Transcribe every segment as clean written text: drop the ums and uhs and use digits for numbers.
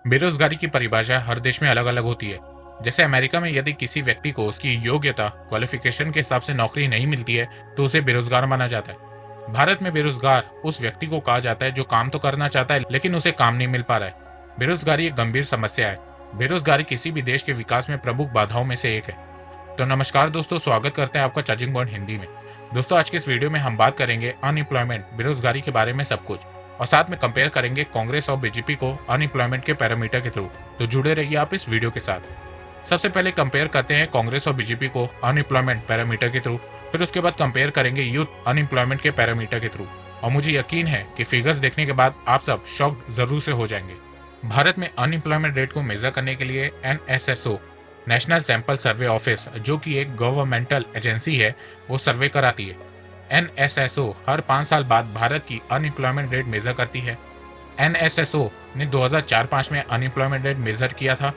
बेरोजगारी की परिभाषा हर देश में अलग अलग होती है। जैसे अमेरिका में यदि किसी व्यक्ति को उसकी योग्यता क्वालिफिकेशन के हिसाब से नौकरी नहीं मिलती है तो उसे बेरोजगार माना जाता है। भारत में बेरोजगार उस व्यक्ति को कहा जाता है जो काम तो करना चाहता है लेकिन उसे काम नहीं मिल पा रहा है। बेरोजगारी एक गंभीर समस्या है। बेरोजगारी किसी भी देश के विकास में प्रमुख बाधाओं में से एक है। तो नमस्कार दोस्तों, स्वागत करते हैं आपका चार्जिंग पॉइंट हिंदी में। दोस्तों, आज के इस वीडियो में हम बात करेंगे अनएम्प्लॉयमेंट बेरोजगारी के बारे में सब कुछ, और साथ में कंपेयर करेंगे कांग्रेस और बीजेपी को अनएम्प्लॉयमेंट के पैरामीटर के थ्रू। तो जुड़े रहिए आप इस वीडियो के साथ। सबसे पहले कंपेयर करते हैं कांग्रेस और बीजेपी को अनएम्प्लॉयमेंट पैरामीटर के थ्रू, फिर उसके बाद कंपेयर करेंगे यूथ अनएम्प्लॉयमेंट के पैरामीटर के थ्रू। और मुझे यकीन है कि फिगर्स देखने के बाद आप सब शॉक्ड जरूर से हो जाएंगे। भारत में अनएम्प्लॉयमेंट रेट को मेजर करने के लिए NSSO national sample survey office, जो कि एक गवर्नमेंटल एजेंसी है, वो सर्वे कराती है। एनएसएसओ हर 5 साल बाद भारत की अनएम्प्लॉयमेंट रेट मेजर करती है। एनएसएसओ ने 2004-05 में अनएम्प्लॉयमेंट रेट मेजर किया था,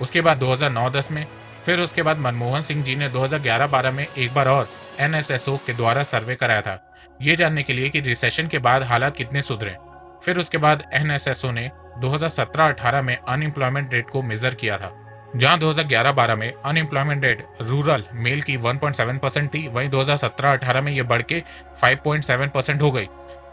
उसके बाद 2009-10 में, फिर उसके बाद मनमोहन सिंह जी ने 2011-12 में एक बार और एनएसएसओ के द्वारा सर्वे कराया था, ये जानने के लिए कि रिसेशन के बाद हालात कितने सुधरे। फिर उसके बाद एनएसएसओ ने 2017-18 में अनएम्प्लॉयमेंट रेट को मेजर किया था, जहां 2011-12 में अनएम्प्लॉयमेंट रेट रूरल मेल की 1.7% थी, वहीं 2017-18 में यह बढ़ के 5.7% हो गई।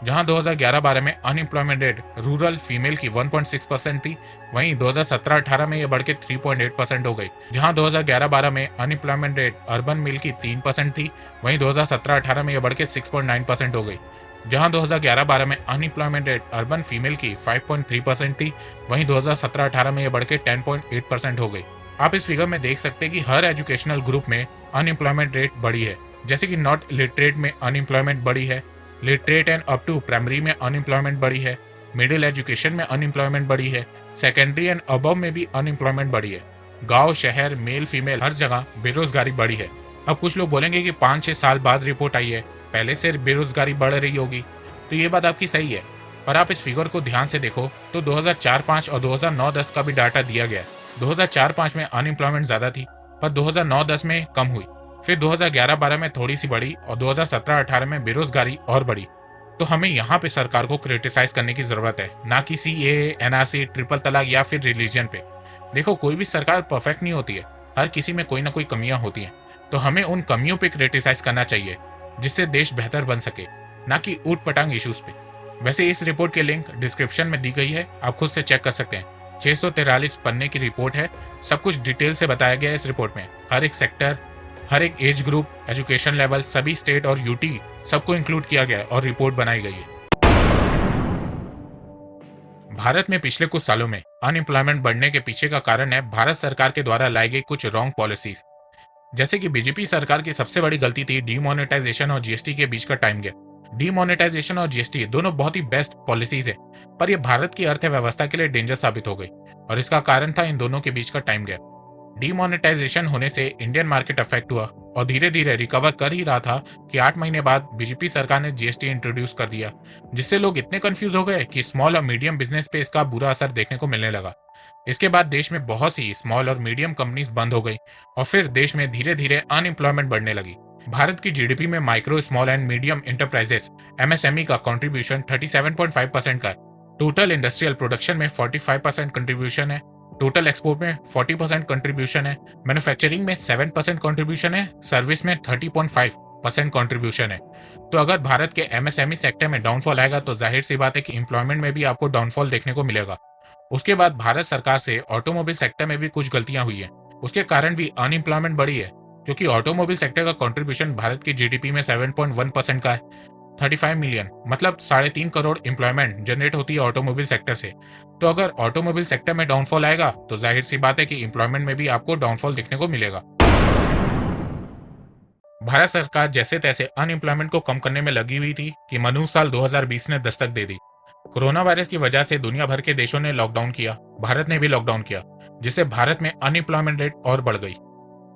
जहां 2011-12 में अनएम्प्लॉयमेंट रेट रूरल फीमेल की 1.6% थी, वहीं 2017-18 में यह बढ़ के 3.8% हो गई। जहां 2011-12 में अनएम्प्लॉयमेंट रेट अर्बन मेल की 3% थी, वहीं 2017-18 में यह बढ़ के 6.9% हो गई। जहां 2011-12 में अनएम्प्लॉयमेंट रेट अर्बन फीमेल की 5.3% थी, वहीं 2017-18 में यह बढ़ के 10.8% हो गई। आप इस फिगर में देख सकते हैं कि हर एजुकेशनल ग्रुप में अनएम्प्लॉयमेंट रेट बढ़ी है, जैसे कि नॉट लिटरेट में अनएम्प्लॉयमेंट बढ़ी है, literate and up to primary में अनएम्प्लॉयमेंट बढ़ी है, मिडिल एजुकेशन में अनएम्प्लॉयमेंट बढ़ी है, सेकेंडरी एंड अबव में भी अनएम्प्लॉयमेंट बढ़ी है। गांव शहर मेल फीमेल हर जगह बेरोजगारी बढ़ी है। अब कुछ लोग बोलेंगे कि 5-6 साल बाद रिपोर्ट आई है, पहले से बेरोजगारी बढ़ रही होगी, तो ये बात आपकी सही है। पर आप इस फिगर को ध्यान से देखो तो 2004-05 और 2009-10 का भी डाटा दिया गया है। 2004-05 में अनएम्प्लॉयमेंट ज्यादा थी, पर 2009-10 में कम हुई, फिर 2011-12 में थोड़ी सी बढ़ी और 2017-18 में बेरोजगारी और बढ़ी। तो हमें यहाँ पे सरकार को क्रिटिसाइज करने की जरूरत है, ना कि सीएए, एनआरसी, ट्रिपल तलाक या फिर रिलीजन पे। देखो, कोई भी सरकार परफेक्ट नहीं होती है, हर किसी में कोई ना कोई कमियां होती हैं, तो हमें उन कमियों पे क्रिटिसाइज करना चाहिए जिससे देश बेहतर बन सके, ना कि ऊट पटांग इश्यूज पे। वैसे इस रिपोर्ट की लिंक डिस्क्रिप्शन में दी गई है, आप खुद से चेक कर सकते हैं। 643 पन्ने की रिपोर्ट है, सब कुछ डिटेल से बताया गया है इस रिपोर्ट में। हर एक सेक्टर, हर एक एज ग्रुप, एजुकेशन लेवल, सभी स्टेट और यूटी सबको इंक्लूड किया गया है और रिपोर्ट बनाई गई है। भारत में पिछले कुछ सालों में अनएम्प्लॉयमेंट बढ़ने के पीछे का कारण है भारत सरकार के द्वारा लाई गई कुछ रॉन्ग पॉलिसीज। जैसे कि बीजेपी सरकार की सबसे बड़ी गलती थी डीमोनेटाइजेशन और जीएसटी के बीच का टाइम गैप। डीमोनेटाइजेशन और जीएसटी दोनों बहुत ही बेस्ट पॉलिसीज है, पर यह भारत की अर्थव्यवस्था के लिए डेंजर साबित हो गई, और इसका कारण था इन दोनों के बीच का टाइम गैप। डीमोनेटाइजेशन होने से इंडियन मार्केट अफेक्ट हुआ और धीरे धीरे रिकवर कर ही रहा था कि 8 महीने बाद बीजेपी सरकार ने जीएसटी इंट्रोड्यूस कर दिया, जिससे लोग इतने कंफ्यूज हो गए कि स्मॉल और मीडियम बिजनेस पे इसका बुरा असर देखने को मिलने लगा। इसके बाद देश में बहुत सी स्मॉल और मीडियम कंपनीज बंद हो गई और फिर देश में धीरे धीरे अनएम्प्लॉयमेंट बढ़ने लगी। भारत की जीडीपी में micro small and medium enterprises MSME का कंट्रीब्यूशन 37.5% का है। टोटल इंडस्ट्रियल प्रोडक्शन में 45% कंट्रीब्यूशन है, टोटल एक्सपोर्ट में 40% कंट्रीब्यूशन है, मैन्युफैक्चरिंग में 7% कंट्रीब्यूशन है, सर्विस में 30.5% कंट्रीब्यूशन है। तो अगर भारत के एमएसएमई सेक्टर में डाउनफॉल आएगा तो जाहिर सी बात है कि एम्प्लॉयमेंट में भी आपको डाउनफॉल देखने को मिलेगा। उसके बाद भारत सरकार से ऑटोमोबाइल सेक्टर में भी कुछ गलतियां हुई हैं, उसके कारण भी अनएम्प्लॉयमेंट बढ़ी है, क्योंकि ऑटोमोबाइल सेक्टर का कंट्रीब्यूशन भारत की जीडीपी में 7.1% का है। 35 मिलियन मतलब 3.5 करोड़ एम्प्लॉयमेंट जनरेट होती है ऑटोमोबाइल सेक्टर से। तो अगर ऑटोमोबाइल सेक्टर में डाउनफॉल आएगा तो जाहिर सी बात है कि एम्प्लॉयमेंट में भी आपको डाउनफॉल देखने को मिलेगा। भारत सरकार जैसे तैसे अनएम्प्लॉयमेंट को कम करने में लगी हुई थी कि मनु साल 2020 ने दस्तक दे दी। कोरोना वायरस की वजह से दुनिया भर के देशों ने लॉकडाउन किया, भारत ने भी लॉकडाउन किया, जिससे भारत में अनएम्प्लॉयमेंट रेट और बढ़ गई।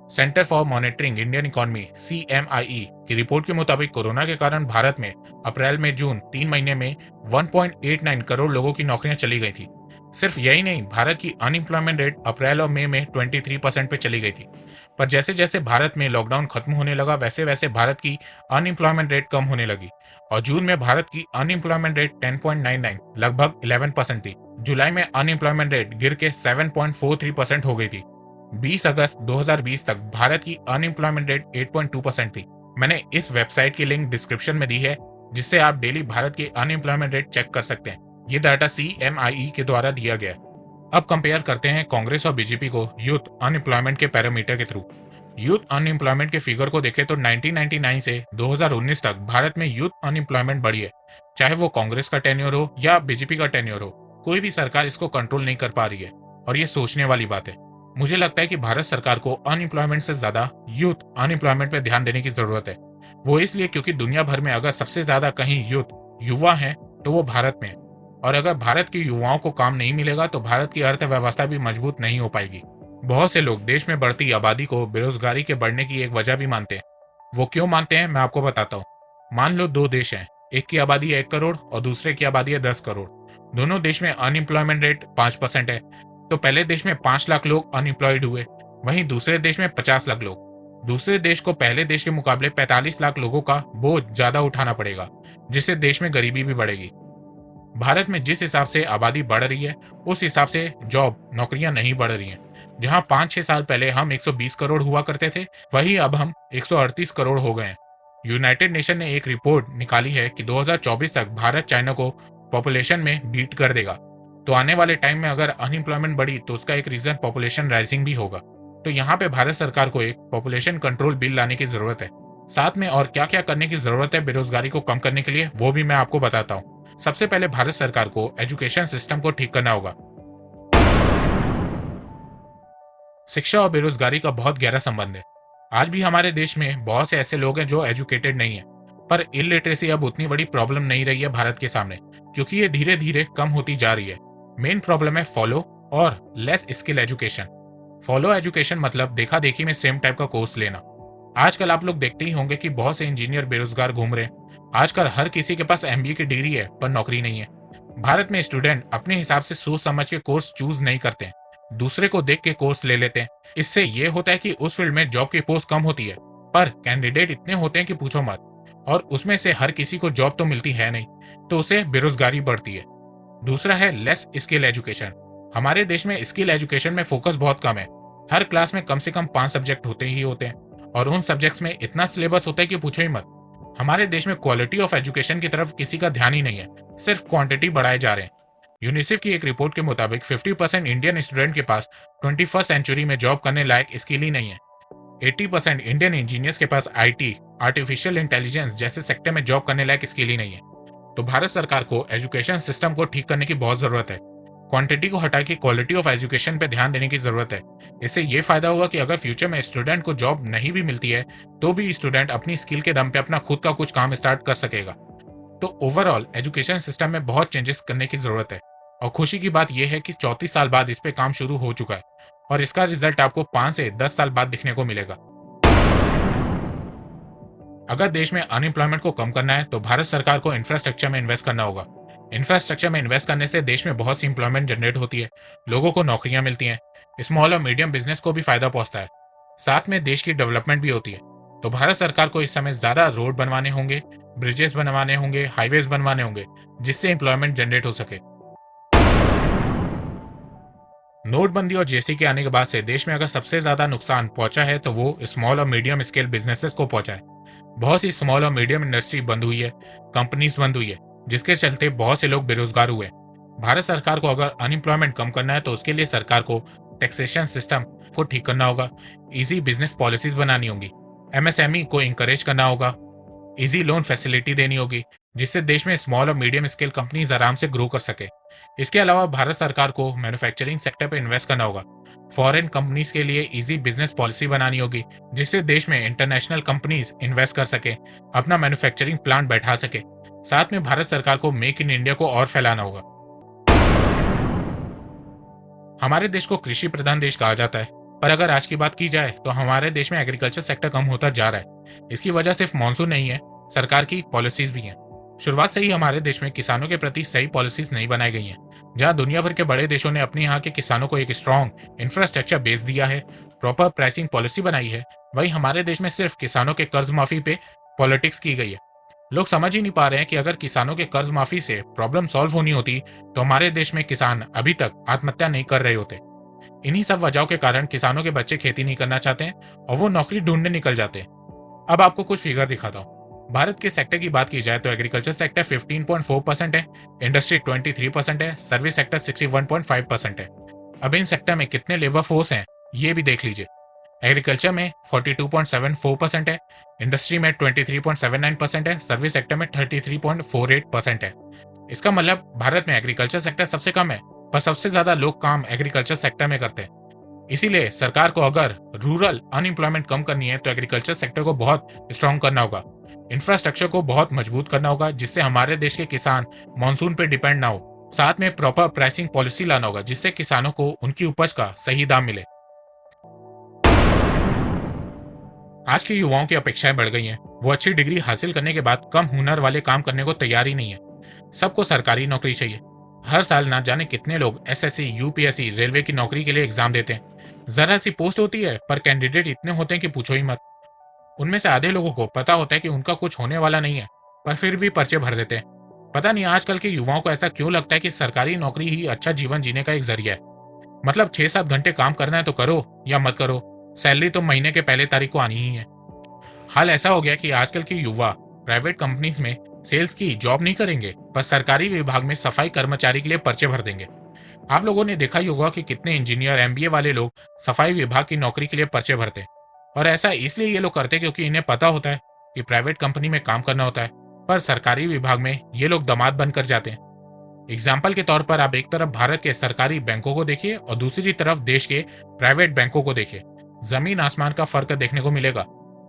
Centre for monitoring Indian economy CMIE की रिपोर्ट के मुताबिक कोरोना के कारण भारत में अप्रैल में जून 3 महीने में 1.89 करोड़ लोगों की नौकरियां चली गई थी। सिर्फ यही नहीं, भारत की अनएम्प्लॉयमेंट रेट अप्रैल और मई में 23% पे चली गई थी। पर जैसे जैसे भारत में लॉकडाउन खत्म होने लगा वैसे वैसे भारत की अनएम्प्लॉयमेंट रेट कम होने लगी और जून में भारत की अनएम्प्लॉयमेंट रेट 10.99 लगभग 11% थी। जुलाई में अनएम्प्लॉयमेंट रेट गिर के 7.43% हो गई थी। 20 अगस्त 2020 तक भारत की अनएम्प्लॉयमेंट रेट 8.2% थी। मैंने इस वेबसाइट की लिंक डिस्क्रिप्शन में दी है, जिससे आप डेली भारत की अनएम्प्लॉयमेंट रेट चेक कर सकते हैं। ये डाटा CMIE के द्वारा दिया गया है। अब कंपेयर करते हैं कांग्रेस और बीजेपी को यूथ अनएम्प्लॉयमेंट के पैरामीटर के थ्रू। यूथ अनएम्प्लॉयमेंट के फिगर को देखें तो 1999 से 2019 तक भारत में यूथ अनएम्प्लॉयमेंट बढ़ी है। चाहे वो कांग्रेस का टेन्योर हो या बीजेपी का टेन्योर हो, कोई भी सरकार इसको कंट्रोल नहीं कर पा रही है और ये सोचने वाली बात है। मुझे लगता है कि भारत सरकार को अनएम्प्लॉयमेंट से ज्यादा यूथ अनएम्प्लॉयमेंट पे ध्यान देने की जरूरत है। वो इसलिए क्योंकि दुनिया भर में अगर सबसे ज्यादा कहीं युवा है तो वो भारत में है। और अगर भारत के युवाओं को काम नहीं मिलेगा तो भारत की अर्थव्यवस्था भी मजबूत नहीं हो पाएगी। बहुत से लोग देश में बढ़ती आबादी को बेरोजगारी के बढ़ने की एक वजह भी मानते हैं। वो क्यों मानते हैं मैं आपको बताता हूँ। मान लो दो देश हैं, एक की आबादी है 1 करोड़ और दूसरे की आबादी है 10 करोड़। दोनों देश में अनएम्प्लॉयमेंट रेट 5% है। तो पहले देश में 5 लाख लोग अनएम्प्लॉयड हुए, वहीं दूसरे देश में 50 लाख लोग। दूसरे देश को पहले देश के मुकाबले 45 लाख लोगों का बोझ ज्यादा उठाना पड़ेगा, जिससे देश में गरीबी भी बढ़ेगी। भारत में जिस हिसाब से आबादी बढ़ रही है उस हिसाब से नौकरियां नहीं बढ़ रही हैं। जहां 5-6 साल पहले हम 120 करोड़ हुआ करते थे, वहीं अब हम 138 करोड़ हो गए हैं। यूनाइटेड नेशन ने एक रिपोर्ट निकाली है कि 2024 तक भारत चाइना को पॉपुलेशन में बीट कर देगा। तो आने वाले टाइम में अगर अनएम्प्लॉयमेंट बढ़ी तो उसका एक रीजन पॉपुलेशन राइजिंग भी होगा। तो यहाँ पे भारत सरकार को एक पॉपुलेशन कंट्रोल बिल लाने की जरूरत है। साथ में और क्या क्या करने की जरूरत है बेरोजगारी को कम करने के लिए, वो भी मैं आपको बताता हूँ। सबसे पहले भारत सरकार को एजुकेशन सिस्टम को ठीक करना होगा। शिक्षा और बेरोजगारी का बहुत गहरा संबंध है। आज भी हमारे देश में बहुत से ऐसे लोग हैं जो एजुकेटेड नहीं है, पर इलिटरेसी अब उतनी बड़ी प्रॉब्लम नहीं रही है भारत के सामने, क्योंकि ये धीरे धीरे कम होती जा रही है। मेन प्रॉब्लम है फॉलो और less skill education. Follow education मतलब देखा देखी में सेम टाइप का कोर्स लेना। आजकल आप लोग देखते ही होंगे कि बहुत से इंजीनियर बेरोजगार घूम रहे हैं। आजकल हर किसी के पास MBA की डिग्री है पर नौकरी नहीं है। भारत में स्टूडेंट अपने हिसाब से सोच समझ के कोर्स चूज नहीं करते हैं, दूसरे को देख के कोर्स ले लेते हैं। इससे ये होता है कि उस फील्ड में जॉब की पोस्ट कम होती है, पर कैंडिडेट इतने होते हैं कि पूछो मत, और उसमें से हर किसी को जॉब तो मिलती है नहीं, तो उसे बेरोजगारी बढ़ती है। दूसरा है लेस स्किल एजुकेशन। हमारे देश में स्किल एजुकेशन में फोकस बहुत कम है। हर क्लास में कम से कम 5 सब्जेक्ट होते ही होते हैं, और उन सब्जेक्ट्स में इतना सिलेबस होता है कि पूछो ही मत। हमारे देश में क्वालिटी ऑफ एजुकेशन की तरफ किसी का ध्यान ही नहीं है, सिर्फ क्वांटिटी बढ़ाए जा रहे हैं। यूनिसेफ की एक रिपोर्ट के मुताबिक 50% इंडियन स्टूडेंट के पास 21st सेंचुरी में जॉब करने लायक स्किल ही नहीं है। 80% इंडियन इंजीनियर्स के पास IT, आर्टिफिशियल इंटेलिजेंस जैसे सेक्टर में जॉब करने लायक स्किल ही नहीं है। तो भारत सरकार को एजुकेशन सिस्टम को ठीक करने की बहुत जरूरत है। क्वांटिटी को हटा के क्वालिटी ऑफ एजुकेशन पे ध्यान देने की जरूरत है। इससे ये फायदा होगा कि अगर फ्यूचर में स्टूडेंट को जॉब नहीं भी मिलती है तो भी स्टूडेंट अपनी स्किल के दम पे अपना खुद का कुछ काम स्टार्ट कर सकेगा। तो ओवरऑल एजुकेशन सिस्टम में बहुत चेंजेस करने की जरूरत है, और खुशी की बात यह है कि 34 साल बाद इस पे काम शुरू हो चुका है और इसका रिजल्ट आपको 5 से 10 साल बाद दिखने को मिलेगा। अगर देश में अनएम्प्लॉयमेंट को कम करना है तो भारत सरकार को इंफ्रास्ट्रक्चर में इन्वेस्ट करना होगा। इंफ्रास्ट्रक्चर में इन्वेस्ट करने से देश में बहुत सी इंप्लॉयमेंट जनरेट होती है, लोगों को नौकरियां मिलती हैं, स्मॉल और मीडियम बिजनेस को भी फायदा पहुंचता है, साथ में देश की डेवलपमेंट भी होती है। तो भारत सरकार को इस समय ज्यादा रोड बनवाने होंगे, ब्रिजेस बनवाने होंगे, हाईवेज बनवाने होंगे, जिससे इंप्लॉयमेंट जनरेट हो सके। नोटबंदी और GST के आने के बाद से देश में अगर सबसे ज्यादा नुकसान पहुंचा है तो वो स्मॉल और मीडियम स्केल बिजनेसेस को पहुंचा है। बहुत सी स्मॉल और मीडियम इंडस्ट्री बंद हुई है, कंपनीज बंद हुई है, जिसके चलते बहुत से लोग बेरोजगार हुए। भारत सरकार को अगर अनएम्प्लॉयमेंट कम करना है तो उसके लिए सरकार को टैक्सेशन सिस्टम को ठीक करना होगा, इजी बिजनेस पॉलिसीज बनानी होगी, MSME को इंकरेज करना होगा, इजी लोन फैसिलिटी देनी होगी, जिससे देश में स्मॉल और मीडियम स्केल कंपनीज आराम से ग्रो कर सके। इसके अलावा भारत सरकार को मैन्युफैक्चरिंग सेक्टर पर इन्वेस्ट करना होगा, फॉरेन कंपनीज के लिए इजी बिजनेस पॉलिसी बनानी होगी, जिससे देश में इंटरनेशनल कंपनीज इन्वेस्ट कर सके, अपना मैन्युफैक्चरिंग प्लांट बैठा सके। साथ में भारत सरकार को मेक इन इंडिया को और फैलाना होगा। हमारे देश को कृषि प्रधान देश कहा जाता है, पर अगर आज की बात की जाए तो हमारे देश में एग्रीकल्चर सेक्टर कम होता जा रहा है। इसकी वजह सिर्फ मानसून नहीं है, सरकार की पॉलिसीज भी हैं। शुरुआत से ही हमारे देश में किसानों के प्रति सही पॉलिसीज नहीं बनाई गई हैं। जहां दुनिया भर के बड़े देशों ने अपने यहाँ के किसानों को एक स्ट्रॉन्ग इंफ्रास्ट्रक्चर बेस दिया है, प्रॉपर प्राइसिंग पॉलिसी बनाई है, वहीं हमारे देश में सिर्फ किसानों के कर्ज माफी पे पॉलिटिक्स की गई है। लोग समझ ही नहीं पा रहे हैं कि अगर किसानों के कर्ज माफी से प्रॉब्लम सॉल्व होनी होती तो हमारे देश में किसान अभी तक आत्महत्या नहीं कर रहे होते। इन्हीं सब वजहों के कारण किसानों के बच्चे खेती नहीं करना चाहते हैं और वो नौकरी ढूंढने निकल जाते हैं। अब आपको कुछ फिगर दिखाता हूँ। भारत के सेक्टर की बात की जाए तो एग्रीकल्चर सेक्टर 15.4% है, इंडस्ट्री 23% है, सर्विस सेक्टर 61.5% है। अब इन सेक्टर में कितने लेबर फोर्स हैं ये भी देख लीजिए। एग्रीकल्चर में 42.74% है, इंडस्ट्री में 23.79% है, सर्विस सेक्टर में 33.48% है। इसका मतलब भारत में एग्रीकल्चर सेक्टर सबसे कम है, पर सबसे ज्यादा लोग काम एग्रीकल्चर सेक्टर में करते हैं। इसीलिए सरकार को अगर रूरल अनएम्प्लॉयमेंट कम करनी है तो एग्रीकल्चर सेक्टर को बहुत स्ट्रांग करना होगा, इंफ्रास्ट्रक्चर को बहुत मजबूत करना होगा, जिससे हमारे देश के किसान मानसून पर डिपेंड ना हो। साथ में प्रॉपर प्राइसिंग पॉलिसी लाना होगा, जिससे किसानों को उनकी उपज का सही दाम मिले। आज के युवाओं की अपेक्षाएं बढ़ गई हैं। वो अच्छी डिग्री हासिल करने के बाद कम हुनर वाले काम करने को तैयार ही नहीं है। सबको सरकारी नौकरी चाहिए। हर साल ना जाने कितने लोग एसएससी, यूपीएससी, रेलवे की नौकरी के लिए एग्जाम देते हैं। जरा सी पोस्ट होती है पर कैंडिडेट इतने होते हैं कि पूछो ही मत। उनमें से आधे लोगों को पता होता है कि उनका कुछ होने वाला नहीं है, पर फिर भी पर्चे भर देते हैं। पता नहीं आजकल के युवाओं को ऐसा क्यों लगता है कि सरकारी नौकरी ही अच्छा जीवन जीने का एक जरिया है। मतलब 6-7 घंटे काम करना है तो करो या मत करो, सैलरी तो महीने के पहले तारीख को आनी ही है। हाल ऐसा हो गया कि आजकल के युवा प्राइवेट कंपनीज में सेल्स की जॉब नहीं करेंगे, पर सरकारी विभाग में सफाई कर्मचारी के लिए पर्चे भर देंगे। आप लोगों ने देखा ही होगा कि कितने इंजीनियर, एमबीए वाले लोग सफाई विभाग की नौकरी के लिए पर्चे भरते हैं। और ऐसा इसलिए ये लोग करते हैं क्योंकि इन्हें पता होता है कि प्राइवेट कंपनी में काम करना होता है, पर सरकारी विभाग में ये लोग दामाद बनकर जाते हैं। एग्जाम्पल के तौर पर आप एक तरफ भारत के सरकारी बैंकों को देखिए और दूसरी तरफ देश के प्राइवेट बैंकों को देखिए। जमीन आसमान का फर्क देखने को मिलेगा।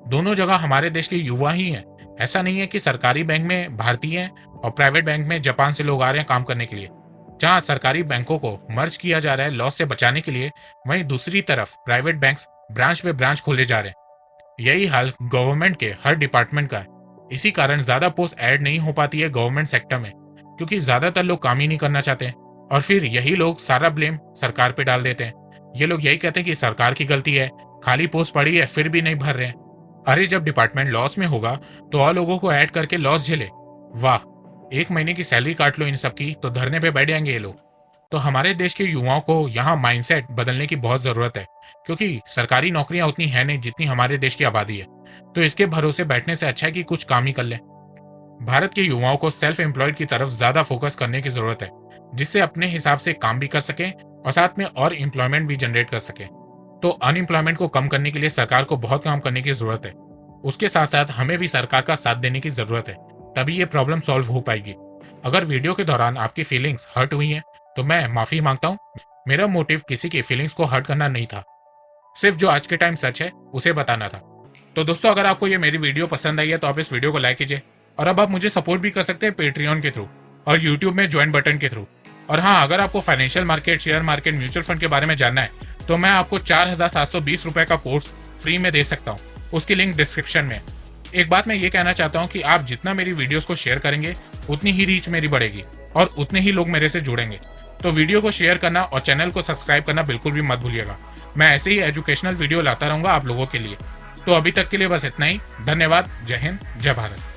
दोनों जगह हमारे देश के युवा ही हैं। ऐसा नहीं है कि सरकारी बैंक में भारतीय हैं और प्राइवेट बैंक में जापान से लोग आ रहे हैं काम करने के लिए। जहां सरकारी बैंकों को मर्ज किया जा रहा है लॉस से बचाने के लिए, वहीं दूसरी तरफ प्राइवेट बैंक्स ब्रांच पे ब्रांच खोले जा रहे हैं। यही हाल गवर्नमेंट के हर डिपार्टमेंट का है। इसी कारण ज्यादा पोस्ट ऐड नहीं हो पाती है गवर्नमेंट सेक्टर में, क्योंकि ज्यादातर लोग काम ही नहीं करना चाहते हैं और फिर यही लोग सारा ब्लेम सरकार पे डाल देते हैं। ये लोग यही कहते हैं कि सरकार की गलती है, खाली पोस्ट पड़ी है फिर भी नहीं भर रहे हैं। अरे जब डिपार्टमेंट लॉस में होगा तो और लोगों को ऐड करके लॉस झेले। वाह, 1 महीने की सैलरी काट लो इन सब की तो धरने पे बैठ जाएंगे ये लोग। तो हमारे देश के युवाओं को यहाँ माइंडसेट बदलने की बहुत जरूरत है, क्योंकि सरकारी नौकरियां उतनी है नहीं जितनी हमारे देश की आबादी है। तो इसके भरोसे बैठने से अच्छा है कि कुछ काम ही कर लें। भारत के युवाओं को सेल्फ एम्प्लॉयड की तरफ ज्यादा फोकस करने की जरूरत है, जिससे अपने हिसाब से काम भी कर सकें और साथ में और एम्प्लॉयमेंट भी जनरेट कर सकें। तो अनएम्प्लॉयमेंट को कम करने के लिए सरकार को बहुत काम करने की जरूरत है। उसके साथ साथ हमें भी सरकार का साथ देने की जरूरत है, तभी ये प्रॉब्लम सॉल्व हो पाएगी। अगर वीडियो के दौरान आपकी फीलिंग्स हर्ट हुई हैं तो मैं माफी मांगता हूँ। मेरा मोटिव किसी की फीलिंग्स को हर्ट करना नहीं था, सिर्फ जो आज के टाइम सच है उसे बताना था। तो दोस्तों, अगर आपको ये मेरी वीडियो पसंद आई है तो आप इस वीडियो को लाइक कीजिए, और अब आप मुझे सपोर्ट भी कर सकते हैं पेट्रियन के थ्रू और यूट्यूब में ज्वाइन बटन के थ्रू। और हाँ, अगर आपको financial market, share market, mutual fund के बारे में जानना है तो मैं आपको 4720 रुपए का कोर्स फ्री में दे सकता हूँ। उसकी लिंक डिस्क्रिप्शन में। एक बात मैं ये कहना चाहता हूँ कि आप जितना मेरी वीडियोस को शेयर करेंगे उतनी ही रीच मेरी बढ़ेगी और उतने ही लोग मेरे से जुड़ेंगे। तो वीडियो को शेयर करना और चैनल को सब्सक्राइब करना बिल्कुल भी मत भूलिएगा। मैं ऐसे ही एजुकेशनल वीडियो लाता रहूंगा आप लोगों के लिए। तो अभी तक के लिए बस इतना ही। धन्यवाद। जय हिंद, जय भारत।